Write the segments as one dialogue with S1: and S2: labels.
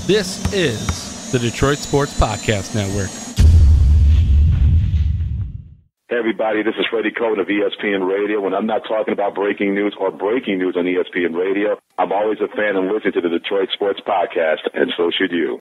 S1: This is the Detroit Sports Podcast Network.
S2: Hey everybody, this is Freddie Cohen of ESPN Radio. When I'm not talking about breaking news or breaking news on ESPN Radio, I'm always a fan and listen to the Detroit Sports Podcast, and so should you.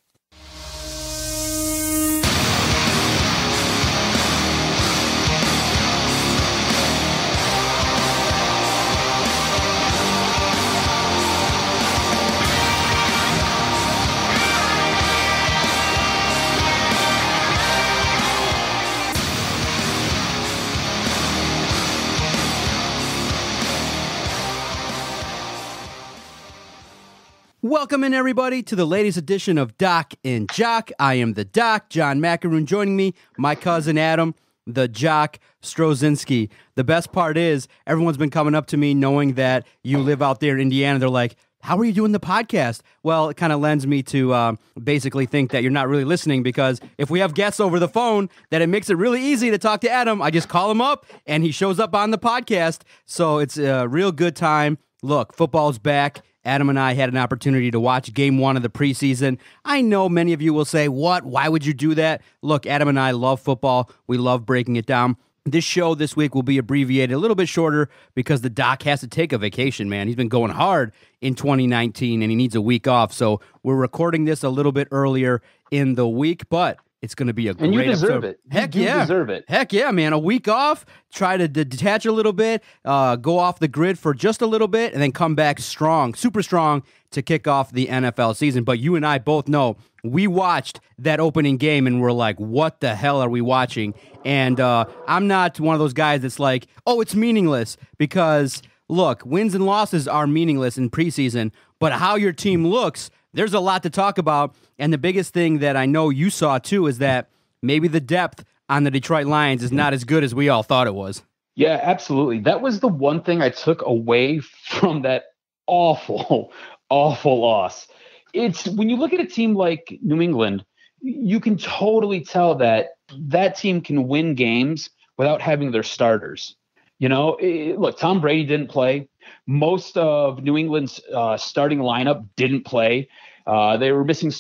S3: Welcome in, everybody, to the latest edition of Doc and Jock. I am the Doc, John Macaroon. Joining me, my cousin Adam, the Jock Strozinski. The best part is, everyone's been coming up to me knowing that you live out there in Indiana. They're like, how are you doing the podcast? Well, it kind of lends me to basically think that you're not really listening, because if we have guests over the phone, that it makes it really easy to talk to Adam. I just call him up, and he shows up on the podcast. So it's a real good time. Look, football's back. Adam and I had an opportunity to watch game one of the preseason. I know many of you will say, what? Why would you do that? Look, Adam and I love football. We love breaking it down. This show this week will be abbreviated, a little bit shorter, because the Doc has to take a vacation, man. He's been going hard in 2019, and he needs a week off. So we're recording this a little bit earlier in the week, but it's going to be a great episode.
S4: And you deserve it.
S3: Heck
S4: you
S3: yeah.
S4: deserve it.
S3: Heck yeah, man. A week off, try to detach a little bit, go off the grid for just a little bit, and then come back strong, super strong, to kick off the NFL season. But you and I both know we watched that opening game, and we're like, what the hell are we watching? And I'm not one of those guys that's like, oh, it's meaningless, because, look, wins and losses are meaningless in preseason, but how your team looks, there's a lot to talk about. And the biggest thing that I know you saw, too, is that maybe the depth on the Detroit Lions is not as good as we all thought it was.
S4: Yeah, absolutely. That was the one thing I took away from that awful, awful loss. It's when you look at a team like New England, you can totally tell that that team can win games without having their starters. You know, look, Tom Brady didn't play. Most of New England's starting lineup didn't play. They were missing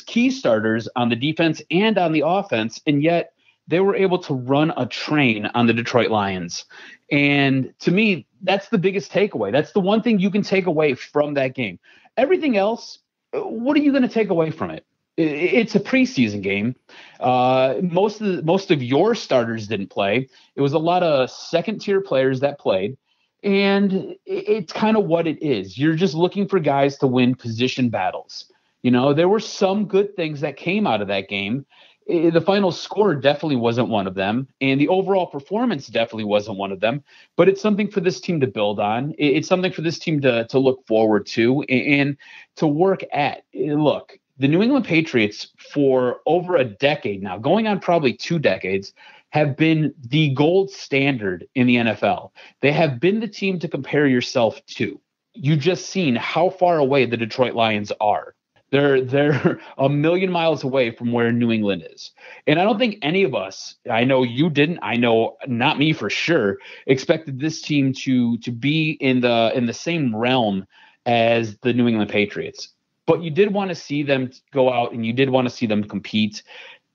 S4: key starters on the defense and on the offense, and yet they were able to run a train on the Detroit Lions. And to me, that's the biggest takeaway. That's the one thing you can take away from that game. Everything else, what are you going to take away from it? It's a preseason game. Most of your starters didn't play. It was a lot of second-tier players that played. And it's kind of what it is. You're just looking for guys to win position battles. You know, there were some good things that came out of that game. The final score definitely wasn't one of them, and the overall performance definitely wasn't one of them. But it's something for this team to build on. It's something for this team to look forward to and to work at. Look, the New England Patriots for over a decade now, going on probably 2 decades, have been the gold standard in the NFL. They have been the team to compare yourself to. You've just seen how far away the Detroit Lions are. They're a million miles away from where New England is. And I don't think any of us, I know you didn't, I know not me for sure, expected this team to be in the same realm as the New England Patriots. But you did want to see them go out, and you did want to see them compete,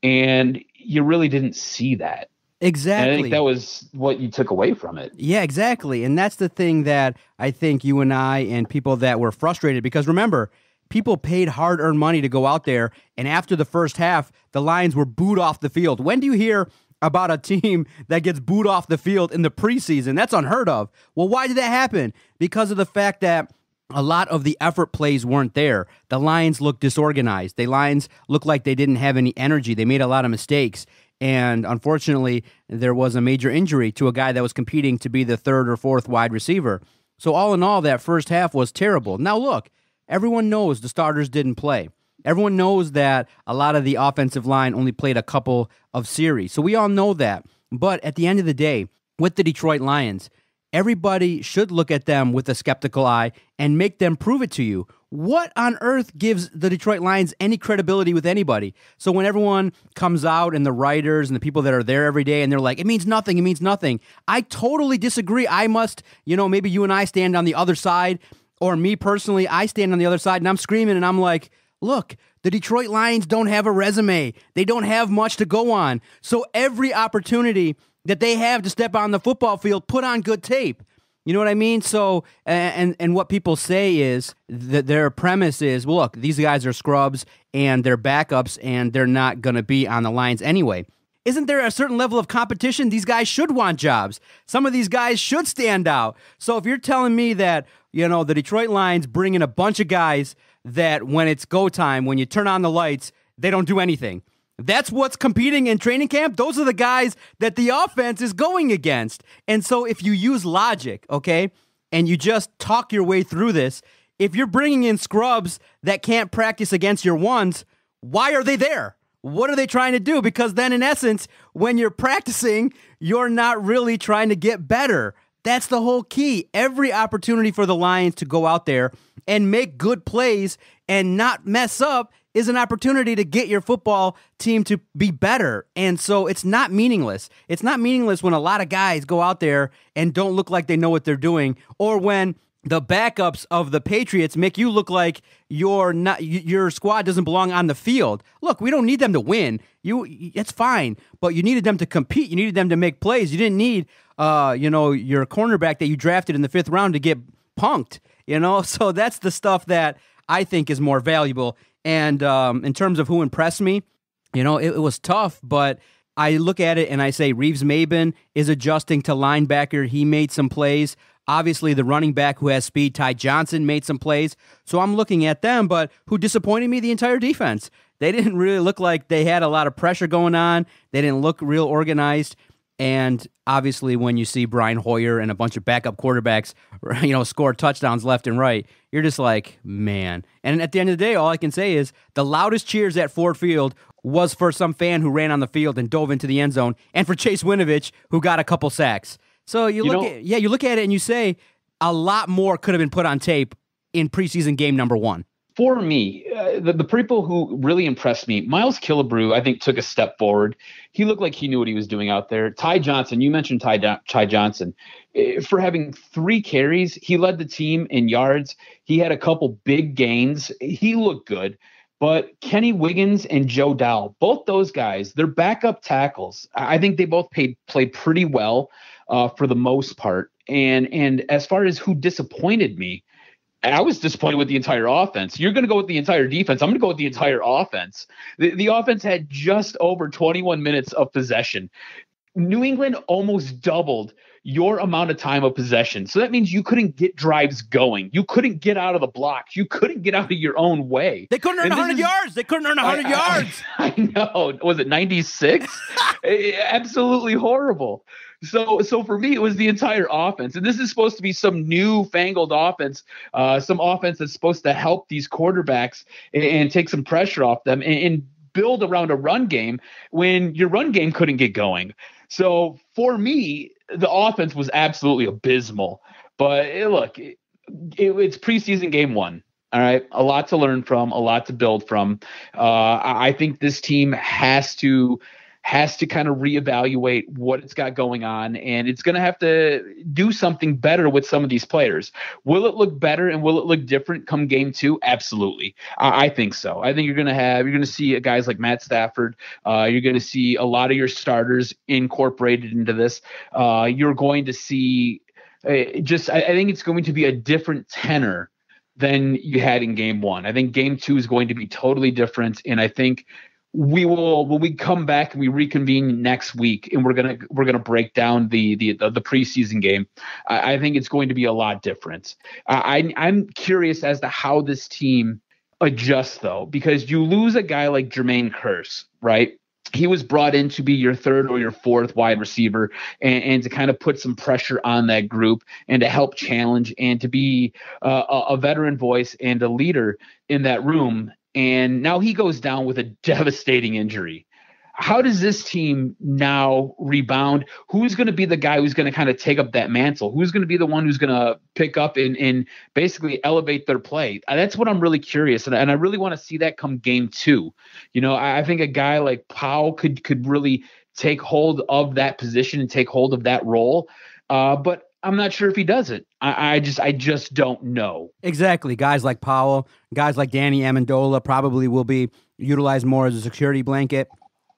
S4: and you really didn't see that.
S3: Exactly.
S4: And I think that was what you took away from it.
S3: Yeah, exactly. And that's the thing that I think you and I and people that were frustrated, because remember, people paid hard-earned money to go out there, and after the first half, the Lions were booed off the field. When do you hear about a team that gets booed off the field in the preseason? That's unheard of. Well, why did that happen? Because of the fact that a lot of the effort plays weren't there. The Lions looked disorganized. The Lions looked like they didn't have any energy. They made a lot of mistakes. And unfortunately, there was a major injury to a guy that was competing to be the 3rd or 4th wide receiver. So all in all, that first half was terrible. Now look, everyone knows the starters didn't play. Everyone knows that a lot of the offensive line only played a couple of series. So we all know that. But at the end of the day, with the Detroit Lions, everybody should look at them with a skeptical eye and make them prove it to you. What on earth gives the Detroit Lions any credibility with anybody? So when everyone comes out, and the writers and the people that are there every day, and they're like, it means nothing, I totally disagree. I must, maybe you and I stand on the other side, or me personally, I stand on the other side, and I'm screaming, and I'm like, look, the Detroit Lions don't have a resume. They don't have much to go on. So every opportunity that they have to step on the football field, put on good tape. You know what I mean? So, and what people say is that their premise is, well, look, these guys are scrubs and they're backups and they're not going to be on the Lions anyway. Isn't there a certain level of competition? These guys should want jobs. Some of these guys should stand out. So if you're telling me that, the Detroit Lions bring in a bunch of guys that when it's go time, when you turn on the lights, they don't do anything. That's what's competing in training camp. Those are the guys that the offense is going against. And so if you use logic, okay, and you just talk your way through this, if you're bringing in scrubs that can't practice against your ones, why are they there? What are they trying to do? Because then in essence, when you're practicing, you're not really trying to get better. That's the whole key. Every opportunity for the Lions to go out there and make good plays and not mess up is an opportunity to get your football team to be better. And so it's not meaningless. It's not meaningless when a lot of guys go out there and don't look like they know what they're doing, or when the backups of the Patriots make you look like your squad doesn't belong on the field. Look, we don't need them to win. It's fine, but you needed them to compete. You needed them to make plays. You didn't need your cornerback that you drafted in the 5th round to get punked. So that's the stuff that I think is more valuable. And in terms of who impressed me, it was tough, but I look at it and I say Reeves-Maybin is adjusting to linebacker. He made some plays. Obviously, the running back who has speed, Ty Johnson, made some plays. So I'm looking at them, but who disappointed me? The entire defense. They didn't really look like they had a lot of pressure going on. They didn't look real organized. And obviously, when you see Brian Hoyer and a bunch of backup quarterbacks, score touchdowns left and right, you're just like, man. And at the end of the day, all I can say is the loudest cheers at Ford Field was for some fan who ran on the field and dove into the end zone, and for Chase Winovich, who got a couple sacks. So you look at it and you say a lot more could have been put on tape in preseason game number 1.
S4: For me, the people who really impressed me, Miles Killebrew, I think, took a step forward. He looked like he knew what he was doing out there. Ty Johnson, you mentioned Ty Johnson. For having 3 carries, he led the team in yards. He had a couple big gains. He looked good. But Kenny Wiggins and Joe Dowell, both those guys, they're backup tackles. I think they both played pretty well for the most part. And as far as who disappointed me, I was disappointed with the entire offense. You're going to go with the entire defense. I'm going to go with the entire offense. The offense had just over 21 minutes of possession. New England almost doubled your amount of time of possession. So that means you couldn't get drives going. You couldn't get out of the blocks. You couldn't get out of your own way.
S3: They couldn't earn 100 yards. They couldn't earn 100 yards.
S4: I know. Was it 96? Absolutely horrible. So for me, it was the entire offense. And this is supposed to be some newfangled offense, some offense that's supposed to help these quarterbacks and take some pressure off them and build around a run game when your run game couldn't get going. So for me, the offense was absolutely abysmal. But it's preseason game 1. All right. A lot to learn from, a lot to build from. I think this team has to kind of reevaluate what it's got going on, and it's going to have to do something better with some of these players. Will it look better and will it look different come game 2? Absolutely. I think so. I think you're going to see guys like Matt Stafford. You're going to see a lot of your starters incorporated into this. You're going to see I think it's going to be a different tenor than you had in game 1. I think game 2 is going to be totally different. And I think when we come back and we reconvene next week and we're gonna break down the preseason game, I think it's going to be a lot different. I'm curious as to how this team adjusts, though, because you lose a guy like Jermaine Kearse, right? He was brought in to be your 3rd or your 4th wide receiver and to kind of put some pressure on that group and to help challenge and to be a veteran voice and a leader in that room. And now he goes down with a devastating injury. How does this team now rebound? Who's going to be the guy who's going to kind of take up that mantle? Who's going to be the one who's going to pick up and basically elevate their play? That's what I'm really curious. And I really want to see that come game 2. I think a guy like Powell could really take hold of that position and take hold of that role. But I'm not sure if he does it. I just don't know.
S3: Exactly. Guys like Powell, guys like Danny Amendola probably will be utilized more as a security blanket,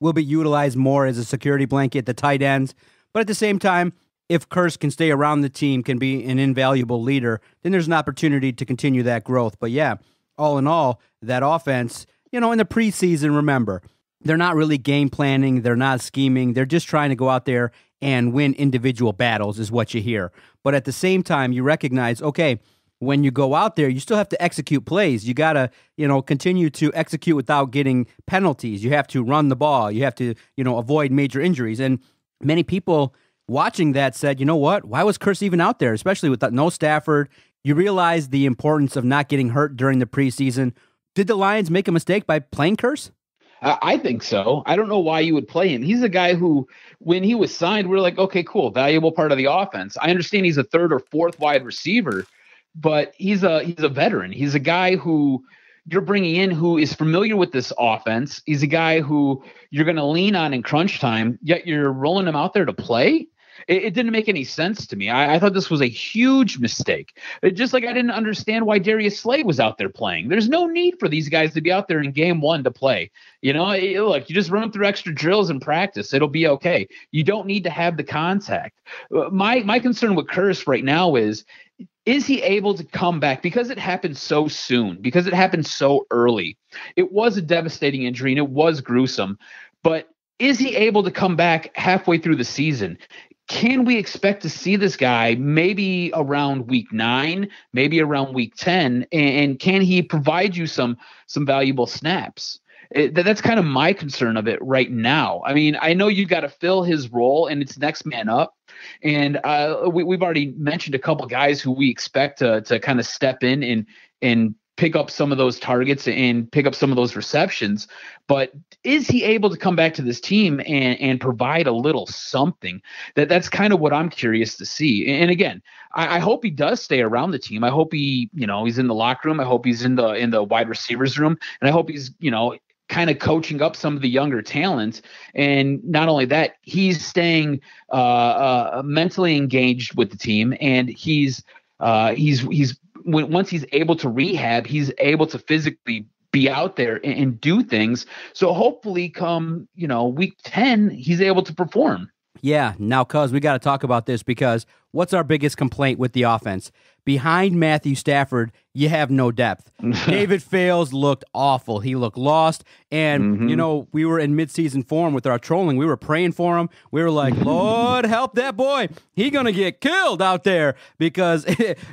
S3: the tight ends. But at the same time, if Kearse can stay around the team, can be an invaluable leader, then there's an opportunity to continue that growth. But yeah, all in all, that offense, in the preseason, remember, they're not really game planning. They're not scheming. They're just trying to go out there and win individual battles is what you hear. But at the same time, you recognize, okay, when you go out there, you still have to execute plays. You got to, continue to execute without getting penalties. You have to run the ball. You have to, avoid major injuries. And many people watching that said, you know what? Why was Kearse even out there, especially with no Stafford? You realize the importance of not getting hurt during the preseason. Did the Lions make a mistake by playing Kearse?
S4: I think so. I don't know why you would play him. He's a guy who, when he was signed, we're like, okay, cool, valuable part of the offense. I understand he's a third or fourth wide receiver, but he's a veteran. He's a guy who you're bringing in who is familiar with this offense. He's a guy who you're going to lean on in crunch time, yet you're rolling him out there to play. It didn't make any sense to me. I thought this was a huge mistake. Just like I didn't understand why Darius Slade was out there playing. There's no need for these guys to be out there in game one to play. Look, you just run through extra drills and practice. It'll be okay. You don't need to have the contact. My concern with Kearse right now is he able to come back? Because it happened so soon, because it happened so early. It was a devastating injury and it was gruesome. But is he able to come back halfway through the season? Can we expect to see this guy maybe around week 9, maybe around week 10? And can he provide you some valuable snaps? That's kind of my concern of it right now. I mean, I know you've got to fill his role and it's next man up. And we've already mentioned a couple guys who we expect to kind of step in and pick up some of those targets and pick up some of those receptions. But is he able to come back to this team and provide a little something? That's kind of what I'm curious to see. And again, I hope he does stay around the team. I hope he's in the locker room. I hope he's in the wide receivers room. And I hope he's, kind of coaching up some of the younger talents. And not only that, he's staying mentally engaged with the team. And once he's able to rehab, he's able to physically be out there and do things. So hopefully come, week 10, he's able to perform.
S3: Yeah. Now, cuz we got to talk about this because what's our biggest complaint with the offense? Behind Matthew Stafford, you have no depth. David Fales looked awful. He looked lost. And, we were in midseason form with our trolling. We were praying for him. We were like, Lord, help that boy. He going to get killed out there because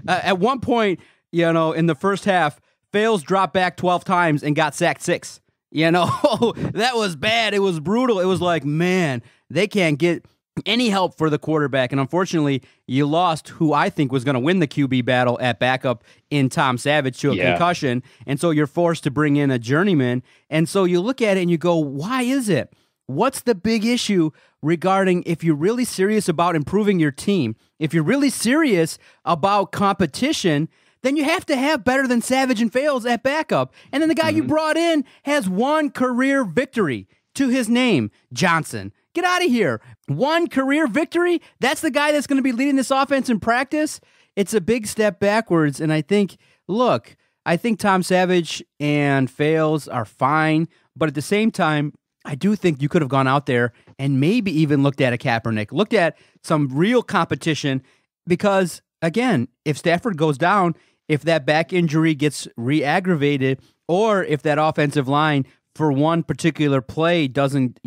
S3: at one point, in the first half, Fales dropped back 12 times and got sacked 6. That was bad. It was brutal. It was like, man, they can't get any help for the quarterback. And unfortunately, you lost who I think was going to win the QB battle at backup in Tom Savage to a concussion. And so you're forced to bring in a journeyman. And so you look at it and you go, why is it? What's the big issue regarding if you're really serious about improving your team, if you're really serious about competition, then you have to have better than Savage and Fales at backup. And then the guy you brought in has one career victory to his name, Johnson. Get out of here. One career victory? That's the guy that's going to be leading this offense in practice? It's a big step backwards. And I think Tom Savage and Fales are fine. But at the same time, I do think you could have gone out there and maybe even looked at a Kaepernick, looked at some real competition. Because, again, if Stafford goes down, if that back injury gets re-aggravated, or if that offensive line for one particular play doesn't,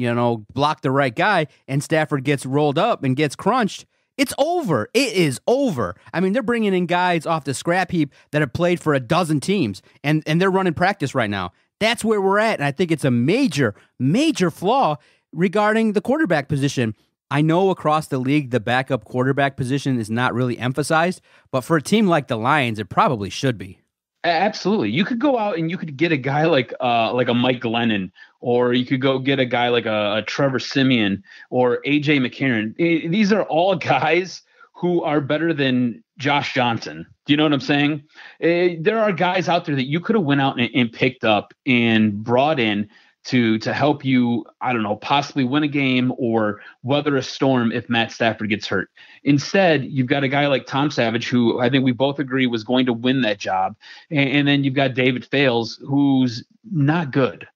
S3: block the right guy and Stafford gets rolled up and gets crunched, it's over. It is over. I mean, they're bringing in guys off the scrap heap that have played for a dozen teams, and they're running practice right now. That's where we're at, and I think it's a major, major flaw regarding the quarterback position. I know across the league, the backup quarterback position is not really emphasized, but for a team like the Lions, it probably should be.
S4: Absolutely. You could go out and you could get a guy like a Mike Glennon, or you could go get a guy like a Trevor Siemian or AJ McCarron. These are all guys who are better than Josh Johnson. Do you know what I'm saying? There are guys out there that you could have went out and picked up and brought in to help you, I don't know, possibly win a game or weather a storm if Matt Stafford gets hurt. Instead, you've got a guy like Tom Savage, who I think we both agree was going to win that job. And then you've got David Fales, who's not good.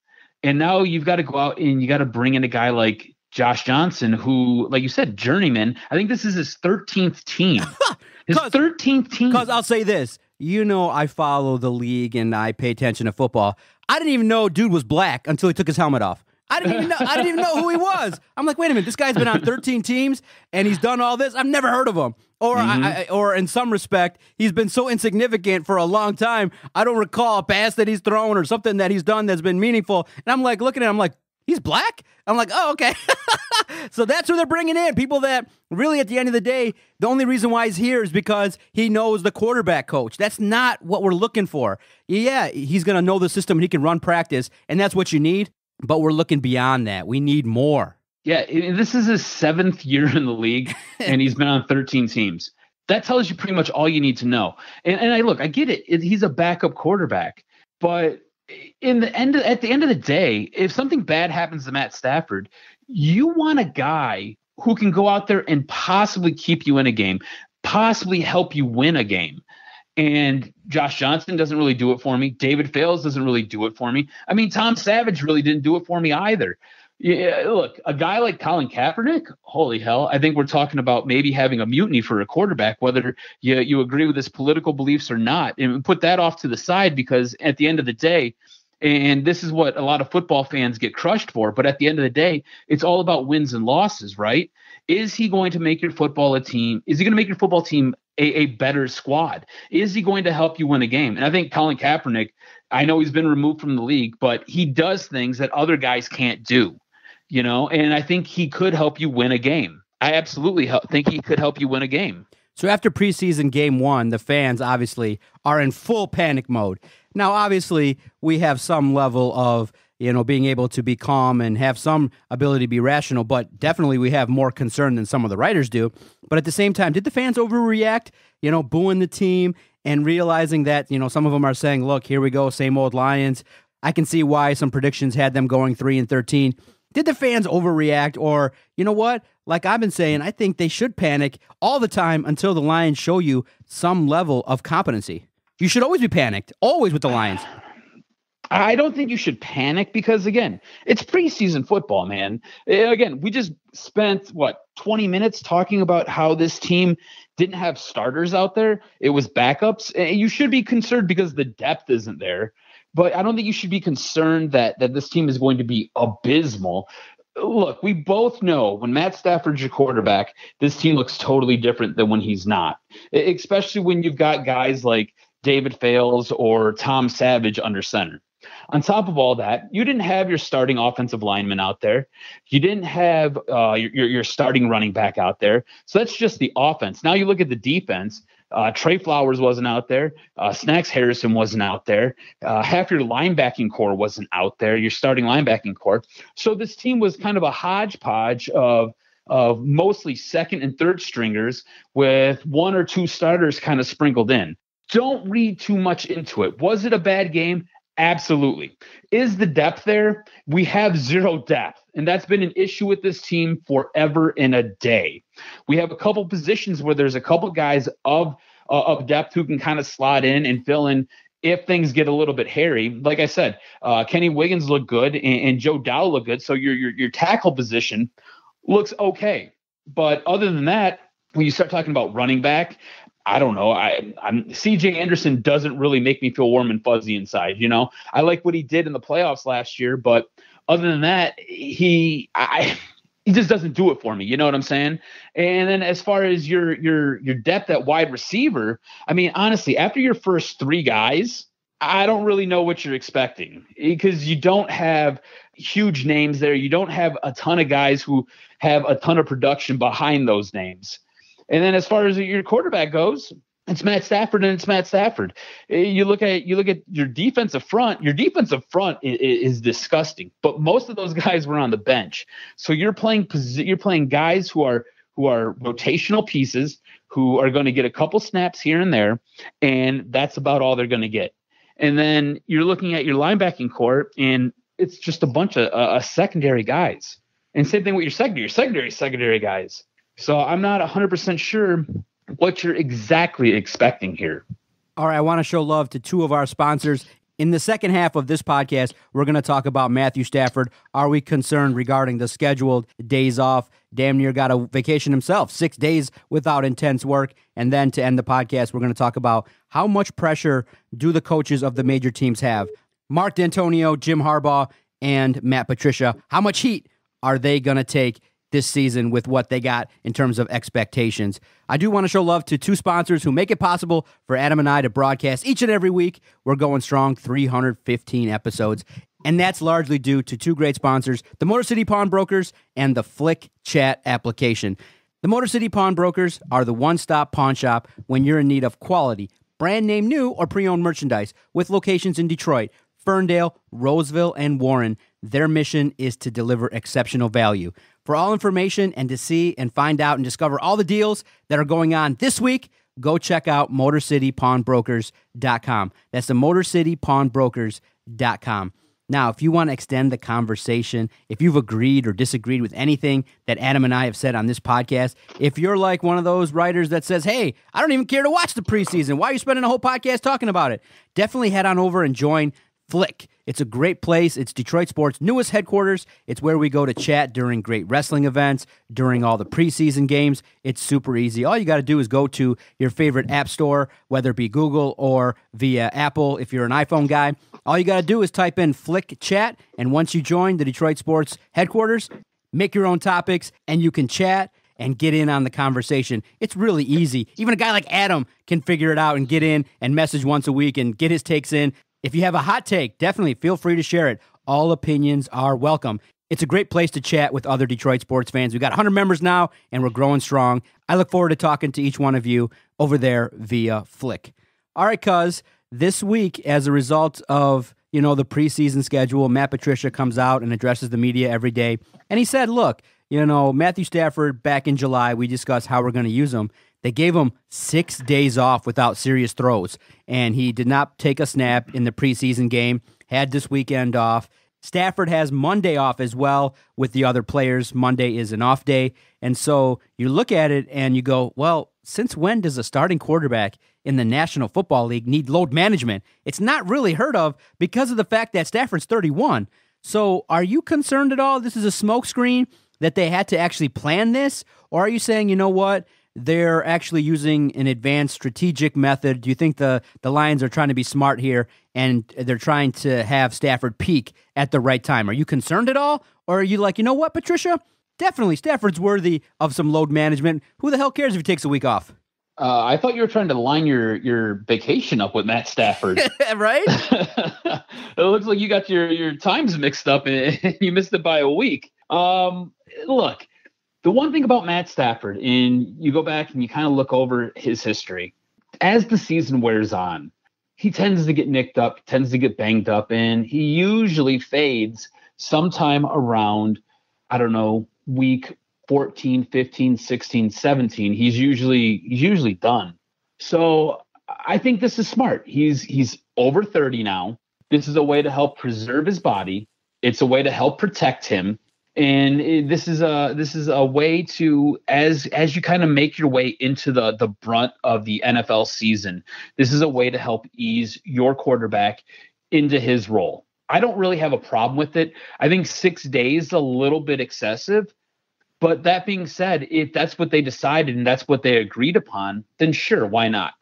S4: And now you've got to go out and you got to bring in a guy like Josh Johnson, who, like you said, journeyman. I think this is his 13th team. His 13th team.
S3: Because I'll say this. I follow the league and I pay attention to football. I didn't even know dude was black until he took his helmet off. I didn't even know who he was. I'm like, wait a minute, this guy's been on 13 teams and he's done all this. I've never heard of him. Or or in some respect, he's been so insignificant for a long time. I don't recall a pass that he's thrown or something that he's done that's been meaningful. And I'm like looking at him, I'm like, he's black? I'm like, oh, okay. So that's who they're bringing in. People that really, at the end of the day, the only reason why he's here is because he knows the quarterback coach. That's not what we're looking for. Yeah, he's going to know the system and he can run practice, and that's what you need. But we're looking beyond that. We need more.
S4: Yeah, this is his 7th year in the league, and he's been on 13 teams. That tells you pretty much all you need to know. And I get it. He's a backup quarterback. But at the end of the day, if something bad happens to Matt Stafford, you want a guy who can go out there and possibly keep you in a game, possibly help you win a game. And Josh Johnson doesn't really do it for me. David Fales doesn't really do it for me. I mean, Tom Savage really didn't do it for me either. Yeah, look, a guy like Colin Kaepernick, holy hell, I think we're talking about maybe having a mutiny for a quarterback, whether you agree with his political beliefs or not. And put that off to the side, because at the end of the day, and this is what a lot of football fans get crushed for, but at the end of the day, it's all about wins and losses, right? Is he going to make your football team? Is he going to make your football team a better squad? Is he going to help you win a game? And I think Colin Kaepernick, I know he's been removed from the league, but he does things that other guys can't do, and I think he could help you win a game. I absolutely think he could help you win a game.
S3: So after preseason game 1, the fans obviously are in full panic mode. Now, obviously, we have some level of, being able to be calm and have some ability to be rational, but definitely we have more concern than some of the writers do. But at the same time, did the fans overreact, booing the team and realizing that, some of them are saying, look, here we go, same old Lions. I can see why some predictions had them going 3-13. Did the fans overreact, or, you know what? Like I've been saying, I think they should panic all the time until the Lions show you some level of competency. You should always be panicked, always with the Lions.
S4: I don't think you should panic because, again, it's preseason football, man. Again, we just spent, 20 minutes talking about how this team didn't have starters out there. It was backups. You should be concerned because the depth isn't there. But I don't think you should be concerned that this team is going to be abysmal. Look, we both know when Matt Stafford's your quarterback, this team looks totally different than when he's not, especially when you've got guys like David Fales or Tom Savage under center. On top of all that, you didn't have your starting offensive lineman out there. You didn't have your starting running back out there. So that's just the offense. Now you look at the defense. Trey Flowers wasn't out there. Snacks Harrison wasn't out there. Half your linebacking core wasn't out there, your starting linebacking core. So this team was kind of a hodgepodge of mostly second and third stringers with one or two starters kind of sprinkled in. Don't read too much into it. Was it a bad game? Absolutely. Is the depth there? We have zero depth, and that's been an issue with this team forever and a day. We have a couple positions where there's a couple guys of depth who can kind of slot in and fill in if things get a little bit hairy. Like I said, Kenny Wiggins looked good and Joe Dow looked good, so your tackle position looks okay. But other than that, when you start talking about running back, I don't know. CJ Anderson doesn't really make me feel warm and fuzzy inside. I like what he did in the playoffs last year, but other than that, he just doesn't do it for me. You know what I'm saying? And then as far as your depth at wide receiver, I mean, honestly, after your first 3 guys, I don't really know what you're expecting because you don't have huge names there. You don't have a ton of guys who have a ton of production behind those names. And then as far as your quarterback goes, it's Matt Stafford and it's Matt Stafford. You look at your defensive front. Your defensive front is disgusting, but most of those guys were on the bench. So you're playing guys who are rotational pieces who are going to get a couple snaps here and there, and that's about all they're going to get. And then you're looking at your linebacking core, and it's just a bunch of secondary guys. And same thing with your secondary guys. So I'm not 100% sure what you're exactly expecting here.
S3: All right, I want to show love to two of our sponsors. In the second half of this podcast, we're going to talk about Matthew Stafford. Are we concerned regarding the scheduled days off? Damn near got a vacation himself, 6 days without intense work. And then to end the podcast, we're going to talk about how much pressure do the coaches of the major teams have? Mark Dantonio, Jim Harbaugh, and Matt Patricia. How much heat are they going to take this season with what they got in terms of expectations? I do want to show love to two sponsors who make it possible for Adam and I to broadcast each and every week. We're going strong, 315 episodes, and that's largely due to two great sponsors, the Motor City Pawnbrokers and the Flick Chat application. The Motor City Pawnbrokers are the one-stop pawn shop when you're in need of quality, brand name new or pre-owned merchandise with locations in Detroit, Ferndale, Roseville, and Warren. Their mission is to deliver exceptional value. For all information and to see and find out and discover all the deals that are going on this week, go check out MotorCityPawnbrokers.com. That's the MotorCityPawnbrokers.com. Now, if you want to extend the conversation, if you've agreed or disagreed with anything that Adam and I have said on this podcast, if you're like one of those writers that says, hey, I don't even care to watch the preseason, why are you spending a whole podcast talking about it? Definitely head on over and join Flick. It's a great place. It's Detroit Sports' newest headquarters. It's where we go to chat during great wrestling events, during all the preseason games. It's super easy. All you got to do is go to your favorite app store, whether it be Google or via Apple if you're an iPhone guy. All you got to do is type in Flick Chat, and once you join the Detroit Sports headquarters, make your own topics, and you can chat and get in on the conversation. It's really easy. Even a guy like Adam can figure it out and get in and message once a week and get his takes in. If you have a hot take, definitely feel free to share it. All opinions are welcome. It's a great place to chat with other Detroit sports fans. We've got 100 members now, and we're growing strong. I look forward to talking to each one of you over there via Flick. All right, cuz, this week, as a result of, the preseason schedule, Matt Patricia comes out and addresses the media every day. And he said, look, Matthew Stafford, back in July, we discussed how we're going to use him. They gave him 6 days off without serious throws, and he did not take a snap in the preseason game, had this weekend off. Stafford has Monday off as well with the other players. Monday is an off day, and so you look at it and you go, well, since when does a starting quarterback in the National Football League need load management? It's not really heard of because of the fact that Stafford's 31. So are you concerned at all? This is a smokescreen that they had to actually plan this? Or are you saying, you know what? They're actually using an advanced strategic method. Do you think the Lions are trying to be smart here and they're trying to have Stafford peak at the right time? Are you concerned at all? Or are you like, you know what, Patricia? Definitely, Stafford's worthy of some load management. Who the hell cares if he takes a week off?
S4: I thought you were trying to line your vacation up with Matt Stafford.
S3: Right?
S4: It looks like you got your times mixed up and you missed it by a week. Look. The one thing about Matt Stafford, and you go back and you kind of look over his history, as the season wears on, he tends to get nicked up, tends to get banged up, and he usually fades sometime around, week 14, 15, 16, 17. He's usually done. So I think this is smart. He's over 30 now. This is a way to help preserve his body. It's a way to help protect him. And this is a way to, as you kind of make your way into the brunt of the NFL season, this is a way to help ease your quarterback into his role. I don't really have a problem with it. I think 6 days is a little bit excessive. But that being said, if that's what they decided and that's what they agreed upon, then sure, why not?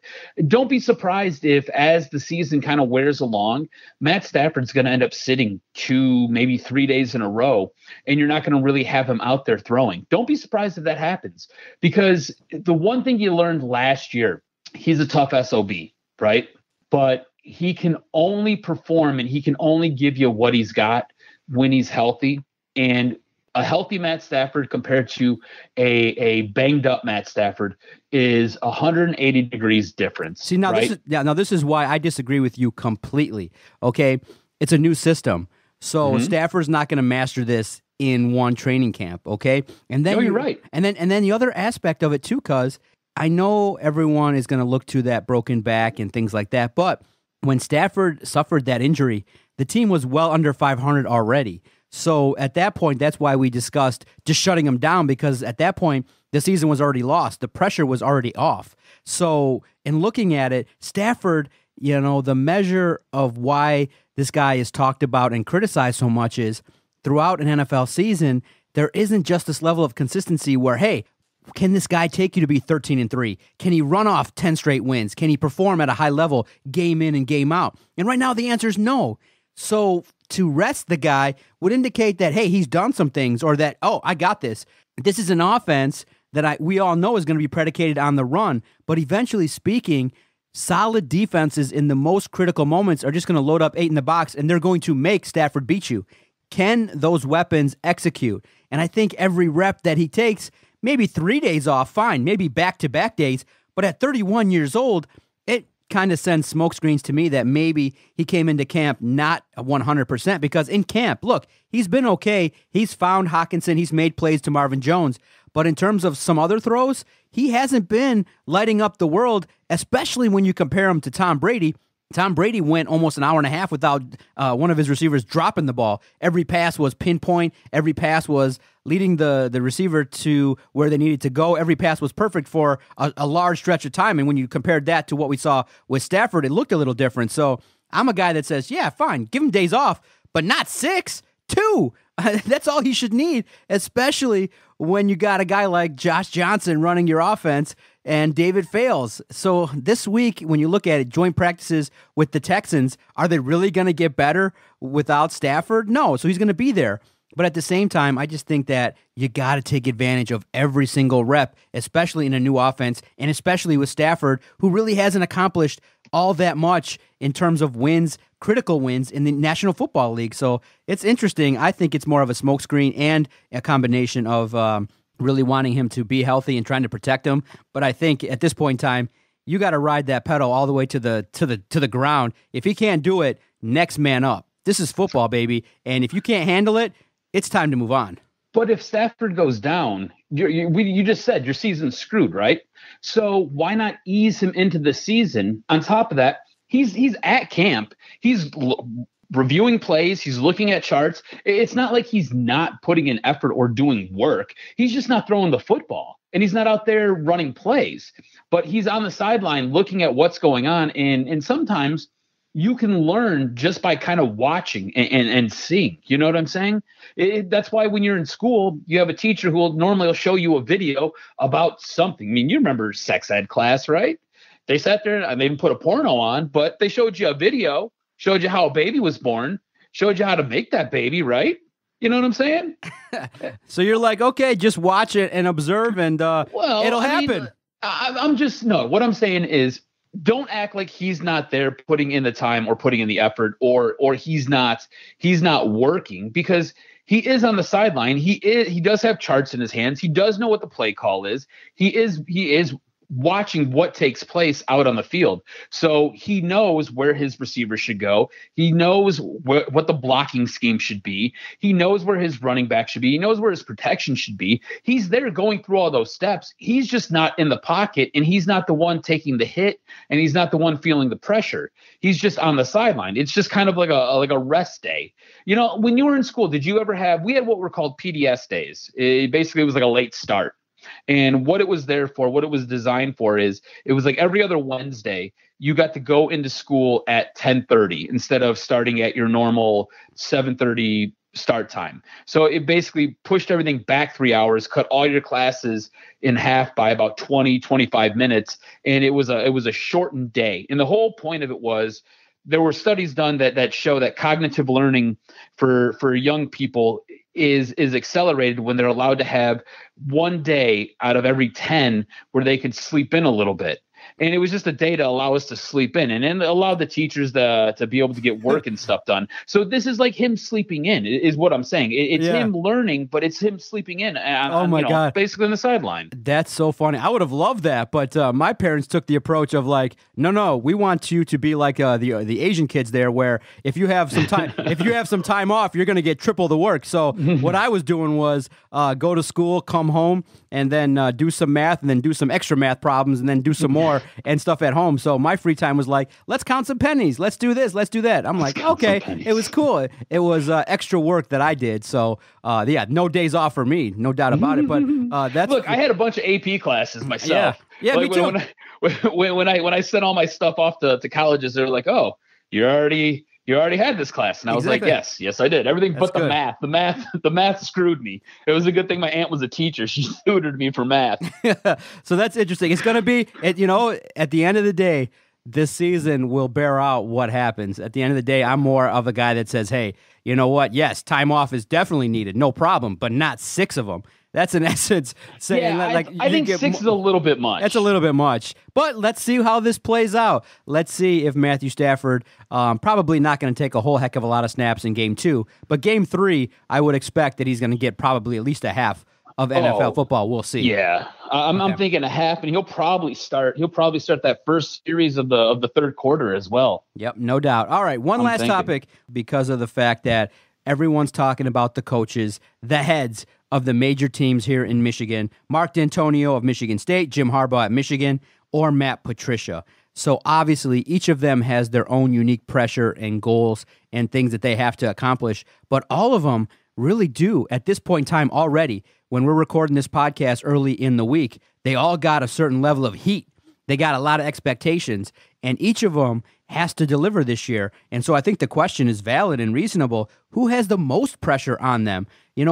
S4: Don't be surprised if, as the season kind of wears along, Matt Stafford's going to end up sitting 2, maybe 3 days in a row, and you're not going to really have him out there throwing. Don't be surprised if that happens, because the one thing you learned last year, he's a tough SOB, right? But he can only perform and he can only give you what he's got when he's healthy. And a healthy Matt Stafford compared to a banged up Matt Stafford is 180 degrees difference.
S3: See, now,
S4: right?
S3: This is why I disagree with you completely. Okay, it's a new system, so Stafford's not going to master this in one training camp. Okay, and then
S4: you're right.
S3: And then the other aspect of it too, cuz I know everyone is going to look to that broken back and things like that, but when Stafford suffered that injury, the team was well under 500 already. So at that point, that's why we discussed just shutting him down, because at that point, the season was already lost. The pressure was already off. So in looking at it, Stafford, the measure of why this guy is talked about and criticized so much is throughout an NFL season, there isn't just this level of consistency where, hey, can this guy take you to be 13-3? Can he run off 10 straight wins? Can he perform at a high level game in and game out? And right now the answer is no. So to rest the guy would indicate that, hey, he's done some things, or that, oh, I got this. This is an offense that we all know is going to be predicated on the run. But eventually speaking, solid defenses in the most critical moments are just going to load up 8 in the box, and they're going to make Stafford beat you. Can those weapons execute? And I think every rep that he takes, maybe 3 days off, fine, maybe back-to-back days, but at 31 years old, it kind of sends smoke screens to me that maybe he came into camp not 100%, because in camp, look, he's been okay. He's found Hockenson. He's made plays to Marvin Jones. But in terms of some other throws, he hasn't been lighting up the world, especially when you compare him to Tom Brady. Tom Brady went almost an hour and a half without one of his receivers dropping the ball. Every pass was pinpoint. Every pass was leading the receiver to where they needed to go. Every pass was perfect for a large stretch of time. And when you compared that to what we saw with Stafford, it looked a little different. So I'm a guy that says, yeah, fine, give him days off, but not 6, 2. That's all he should need, especially when you got a guy like Josh Johnson running your offense and David Fales. So this week, when you look at it, joint practices with the Texans, are they really going to get better without Stafford? No, so he's going to be there. But at the same time, I just think that you got to take advantage of every single rep, especially in a new offense, and especially with Stafford, who really hasn't accomplished all that much in terms of wins, critical wins in the National Football League. So it's interesting. I think it's more of a smokescreen and a combination of really wanting him to be healthy and trying to protect him. But I think at this point in time, you got to ride that pedal all the way to the ground. If he can't do it, next man up. This is football, baby. And if you can't handle it, it's time to move on.
S4: But if Stafford goes down, you just said your season's screwed, right? So why not ease him into the season? On top of that, he's at camp. He's reviewing plays. He's looking at charts. It's not like he's not putting in effort or doing work. He's just not throwing the football, and he's not out there running plays. But he's on the sideline looking at what's going on, and sometimes you can learn just by kind of watching and seeing. You know what I'm saying? That's why when you're in school, you have a teacher who will normally show you a video about something. I mean, you remember sex ed class, right? They sat there and they didn't put a porno on, but they showed you a video, showed you how a baby was born, showed you how to make that baby, right? You know what I'm saying?
S3: So you're like, okay, just watch it and observe, and it'll happen. What I'm saying is, don't act like he's not there putting in the time or putting in the effort or he's not working, because he is on the sideline. He does have charts in his hands. He does know what the play call is. He is watching what takes place out on the field. So he knows where his receivers should go. He knows what the blocking scheme should be. He knows where his running back should be. He knows where his protection should be. He's there going through all those steps. He's just not in the pocket, and he's not the one taking the hit, and he's not the one feeling the pressure. He's just on the sideline. It's just kind of like a rest day. You know, when you were in school, we had what were called PDS days. It basically was like a late start. And what it was there for, what it was designed for, is it was like every other Wednesday, you got to go into school at 10:30 instead of starting at your normal 7:30 start time. So it basically pushed everything back 3 hours, cut all your classes in half by about 20-25 minutes. And it was a shortened day. And the whole point of it was, there were studies done that show that cognitive learning for young people is accelerated when they're allowed to have one day out of every 10 where they could sleep in a little bit. And it was just a day to allow us to sleep in, and then allow the teachers to be able to get work and stuff done. So this is like him sleeping in, is what I'm saying. It's him learning, but it's him sleeping in. God, basically on the sideline. That's so funny. I would have loved that, but my parents took the approach of like, no, we want you to be like the Asian kids there, where if you have some time, off, you're going to get triple the work. So what I was doing was go to school, come home, and then do some math, and then do some extra math problems, and then do some more. floor and stuff at home. So my free time was like, let's count some pennies. Let's do this. Let's do that. I'm like, okay. It was cool. It was extra work that I did. So, no days off for me. No doubt about it. But
S4: Look, I had a bunch of AP classes myself.
S3: Yeah,
S4: like,
S3: me too.
S4: When I sent all my stuff off to colleges, they were like, oh, you already had this class. And I was like, yes, I did. Everything but the math. The math screwed me. It was a good thing my aunt was a teacher. She tutored me for math.
S3: So that's interesting. It's going to be, at the end of the day, this season will bear out what happens. At the end of the day, I'm more of a guy that says, hey, you know what? Yes, time off is definitely needed. No problem, but not 6 of them. That's in essence saying
S4: I think 6 is a little bit much.
S3: That's a little bit much. But let's see how this plays out. Let's see if Matthew Stafford, probably not going to take a whole heck of a lot of snaps in game 2, but game 3, I would expect that he's going to get probably at least a half of NFL football. We'll see.
S4: Yeah, I'm thinking a half, and he'll probably start that first series of the third quarter as well.
S3: Yep, no doubt. All right, one last topic, because of the fact that everyone's talking about the coaches, the heads of the major teams here in Michigan. Mark Dantonio of Michigan State, Jim Harbaugh at Michigan, or Matt Patricia. So obviously each of them has their own unique pressure and goals and things that they have to accomplish, but all of them really do at this point in time already. When we're recording this podcast early in the week, they all got a certain level of heat. They got a lot of expectations, and each of them has to deliver this year. And so I think the question is valid and reasonable. Who has the most pressure on them?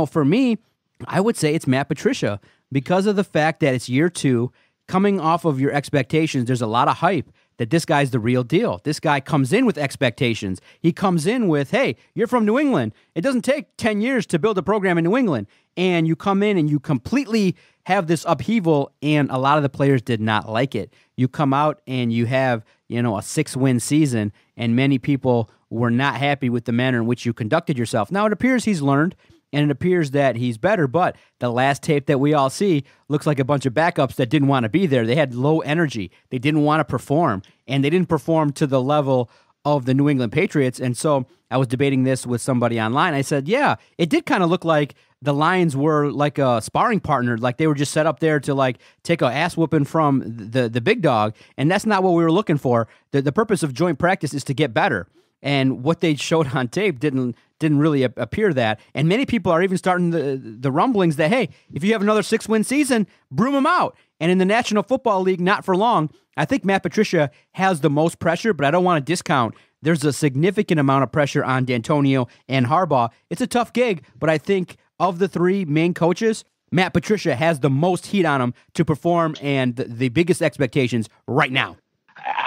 S3: For me, I would say it's Matt Patricia, because of the fact that it's year 2, coming off of your expectations. There's a lot of hype that this guy's the real deal. This guy comes in with expectations. He comes in with, hey, you're from New England. It doesn't take 10 years to build a program in New England. And you come in and you completely have this upheaval, and a lot of the players did not like it. You come out and you have, a 6-win season, and many people were not happy with the manner in which you conducted yourself. Now, it appears he's learned, and it appears that he's better, but the last tape that we all see looks like a bunch of backups that didn't want to be there. They had low energy. They didn't want to perform, and they didn't perform to the level of the New England Patriots. And so I was debating this with somebody online. I said, yeah, it did kind of look like the Lions were like a sparring partner, like they were just set up there to take a ass whooping from the big dog, and that's not what we were looking for. The purpose of joint practice is to get better. And what they showed on tape didn't really appear that. And many people are even starting the rumblings that, hey, if you have another 6-win season, broom them out. And in the National Football League, not for long, I think Matt Patricia has the most pressure, but I don't want to discount. There's a significant amount of pressure on Dantonio and Harbaugh. It's a tough gig, but I think of the 3 main coaches, Matt Patricia has the most heat on him to perform and the biggest expectations right now.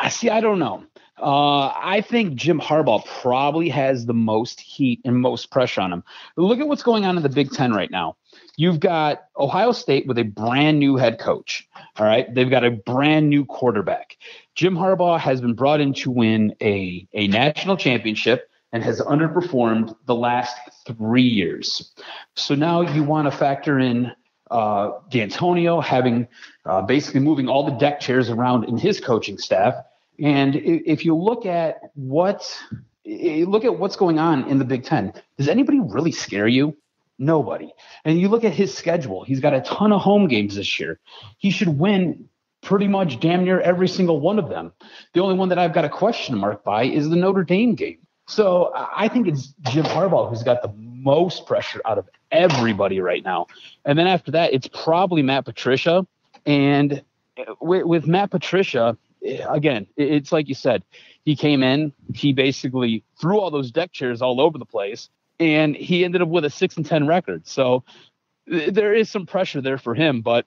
S4: See, I don't know. I think Jim Harbaugh probably has the most heat and most pressure on him. Look at what's going on in the Big Ten right now. You've got Ohio State with a brand new head coach. All right. They've got a brand new quarterback. Jim Harbaugh has been brought in to win a national championship and has underperformed the last 3 years. So now you want to factor in Dantonio having basically moving all the deck chairs around in his coaching staff. And if you look at what's going on in the Big Ten, does anybody really scare you? Nobody. And you look at his schedule. He's got a ton of home games this year. He should win pretty much damn near every single one of them. The only one that I've got a question mark by is the Notre Dame game. So I think it's Jim Harbaugh who's got the most pressure out of everybody right now. And then after that, it's probably Matt Patricia. And with Matt Patricia, again, it's like you said, he came in, he basically threw all those deck chairs all over the place, and he ended up with a 6-10 record. So there is some pressure there for him. But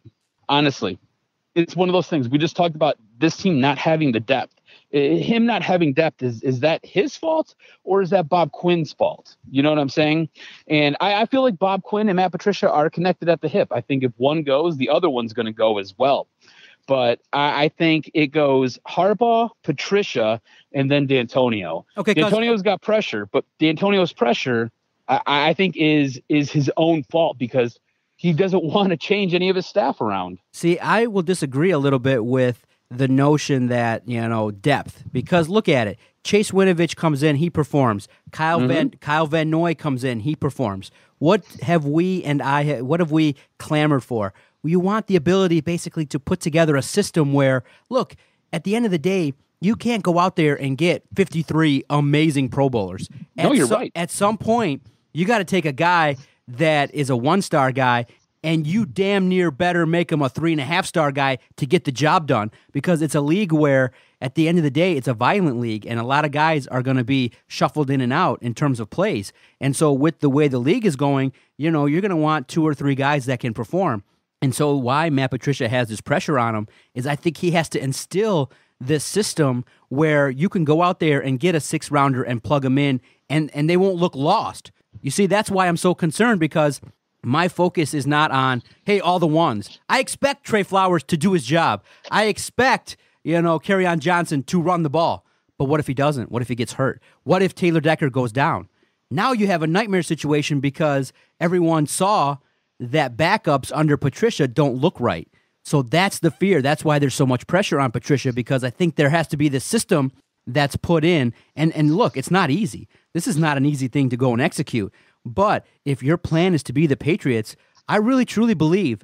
S4: honestly, it's one of those things. We just talked about this team not having the depth. Him not having depth, is that his fault or is that Bob Quinn's fault? You know what I'm saying? And I feel like Bob Quinn and Matt Patricia are connected at the hip. I think if one goes, the other one's going to go as well. But I think it goes Harbaugh, Patricia, and then Dantonio. Okay, Dantonio's got pressure, but Dantonio's pressure, I think, is his own fault because he doesn't want to change any of his staff around.
S3: See, I will disagree a little bit with the notion that, depth, because look at it. Chase Winovich comes in, he performs. Kyle Van Noy comes in, he performs. What have we clamored for? You want the ability basically to put together a system where, look, at the end of the day, you can't go out there and get 53 amazing Pro Bowlers.
S4: No, you're right.
S3: At some point, you got to take a guy that is a 1-star guy, and you damn near better make him a 3.5-star guy to get the job done, because it's a league where, at the end of the day, it's a violent league, and a lot of guys are going to be shuffled in and out in terms of plays. And so with the way the league is going, you're going to want 2 or 3 guys that can perform. And so why Matt Patricia has this pressure on him is I think he has to instill this system where you can go out there and get a 6th-rounder and plug them in, and they won't look lost. You see, that's why I'm so concerned, because my focus is not on, hey, all the ones. I expect Trey Flowers to do his job. I expect, Kerryon Johnson to run the ball. But what if he doesn't? What if he gets hurt? What if Taylor Decker goes down? Now you have a nightmare situation because everyone saw that backups under Patricia don't look right. So that's the fear. That's why there's so much pressure on Patricia, because I think there has to be this system that's put in. And look, it's not easy. This is not an easy thing to go and execute. But if your plan is to be the Patriots, I really, truly believe,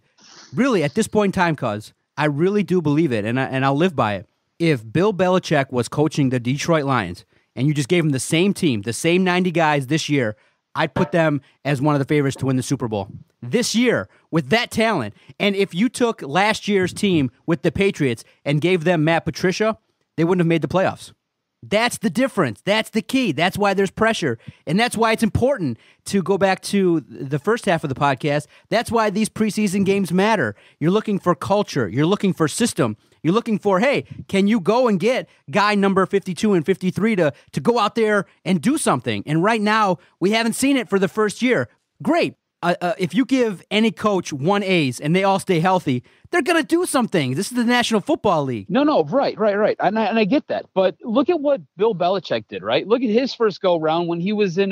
S3: really at this point in time, cuz, I really do believe it, and I'll live by it. If Bill Belichick was coaching the Detroit Lions and you just gave him the same team, the same 90 guys this year, I'd put them as one of the favorites to win the Super Bowl this year with that talent. And if you took last year's team with the Patriots and gave them Matt Patricia, they wouldn't have made the playoffs. That's the difference. That's the key. That's why there's pressure. And that's why it's important to go back to the first half of the podcast. That's why these preseason games matter. You're looking for culture. You're looking for system. You're looking for, hey, can you go and get guy number 52 and 53 to go out there and do something? And right now, we haven't seen it for the first year. Great. If you give any coach 1 A's and they all stay healthy, they're going to do something. This is the National Football League.
S4: No, right. And I get that. But look at what Bill Belichick did, right? Look at his first go-round when he was in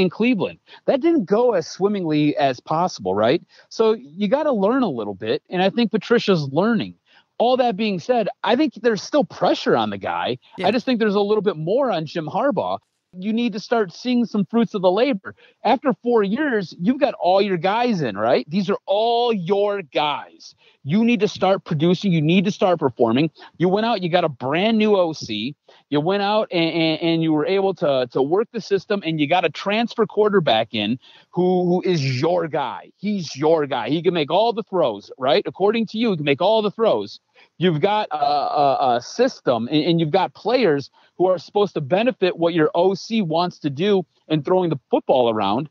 S4: Cleveland. That didn't go as swimmingly as possible, right? So you got to learn a little bit, and I think Patricia's learning. All that being said, I think there's still pressure on the guy. Yeah. I just think there's a little bit more on Jim Harbaugh. You need to start seeing some fruits of the labor. After 4 years, you've got all your guys in, right? These are all your guys. You need to start producing. You need to start performing. You went out, you got a brand new OC. You went out and you were able to work the system, and you got a transfer quarterback in who is your guy. He's your guy. He can make all the throws, right? According to you, he can make all the throws. You've got a system, and you've got players who are supposed to benefit what your OC wants to do in throwing the football around.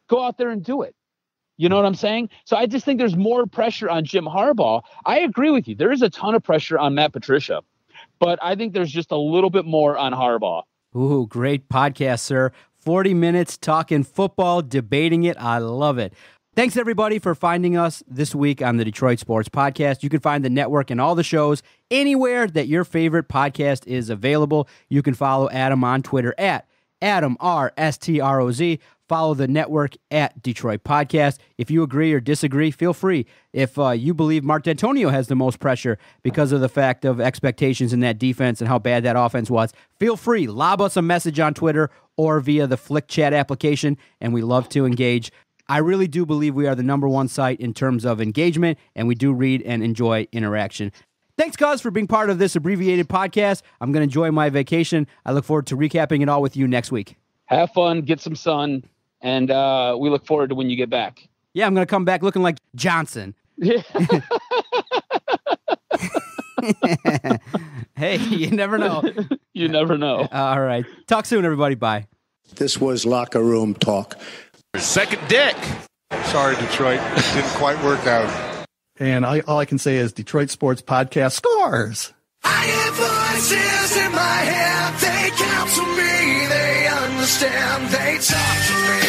S4: Go out there and do it. You know what I'm saying? So I just think there's more pressure on Jim Harbaugh. I agree with you. There is a ton of pressure on Matt Patricia, but I think there's just a little bit more on Harbaugh.
S3: Ooh, great podcast, sir. 40 minutes talking football, debating it. I love it. Thanks, everybody, for finding us this week on the Detroit Sports Podcast. You can find the network and all the shows anywhere that your favorite podcast is available. You can follow Adam on Twitter at AdamRSTROZ. Follow the network at Detroit Podcast. If you agree or disagree, feel free. If you believe Mark Dantonio has the most pressure because of the fact of expectations in that defense and how bad that offense was, feel free. Lob us a message on Twitter or via the Flick Chat application, and we love to engage. I really do believe we are the #1 site in terms of engagement, and we do read and enjoy interaction. Thanks, guys, for being part of this abbreviated podcast. I'm going to enjoy my vacation. I look forward to recapping it all with you next week.
S4: Have fun, get some sun, and we look forward to when you get back.
S3: Yeah, I'm going to come back looking like Johnson.
S4: Yeah.
S3: Hey, you never know.
S4: You never know.
S3: All right. Talk soon, everybody. Bye.
S5: This was locker room talk.
S6: Second dick.
S7: Sorry, Detroit. Didn't quite work out.
S8: And all I can say is Detroit Sports Podcast scores.
S9: I hear voices in my head. They counsel me. They understand. They talk to me.